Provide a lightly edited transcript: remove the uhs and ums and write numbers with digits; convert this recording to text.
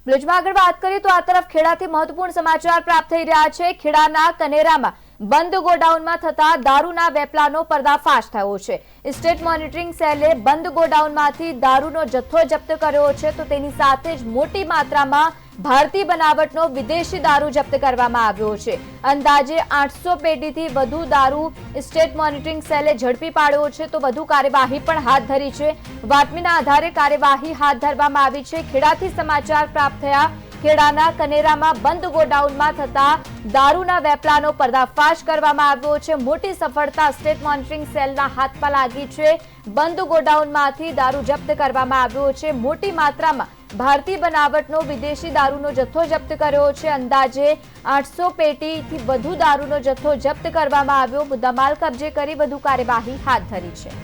બ્લુજમાં આગળ વાત કરીએ તો આ તરફ ખેડાથી મહત્વપૂર્ણ સમાચાર પ્રાપ્ત થઈ રહ્યા છે। ખેડાના કનેરામાં બંધ ગોડાઉનમાં થતા દારૂના વેપલાનો પર્દાફાશ થયો છે। સ્ટેટ મોનિટરિંગ સેલે બંધ ગોડાઉનમાંથી દારૂનો જથ્થો જપ્ત કર્યો છે, તો તેની સાથે જ મોટી માત્રામાં ભારતીય બનાવટનો વિદેશી દારૂ જપ્ત કરવામાં આવ્યો છે। અંદાજે 800 પેટીથી વધુ દારૂ સ્ટેટ મોનિટરિંગ સેલે ઝડપી પાડ્યો છે, તો વધુ કાર્યવાહી પણ હાથ ધરી છે। બાતમીના આધારે કાર્યવાહી હાથ ધરવામાં આવી છે। ખેડાથી સમાચાર પ્રાપ્ત થયા। ખેડાના કનેરામાં બંધ ગોડાઉનમાં થતા દારૂના વેપલાનો પર્દાફાશ કરવામાં આવ્યો છે। મોટી સફળતા સ્ટેટ મોનિટરિંગ સેલના હાથમાં લાગી છે। બંધ ગોડાઉનમાંથી દારૂ જપ્ત કરવામાં આવ્યો છે। મોટી માત્રામાં ભારતીય બનાવટનો વિદેશી દારૂનો જથ્થો જપ્ત કર્યો છે। અંદાજે 800 પેટીથી વધુ દારૂનો જથ્થો જપ્ત કરવામાં આવ્યો। મુદ્દામાલ કબજે કરી વધુ કાર્યવાહી હાથ ધરી છે।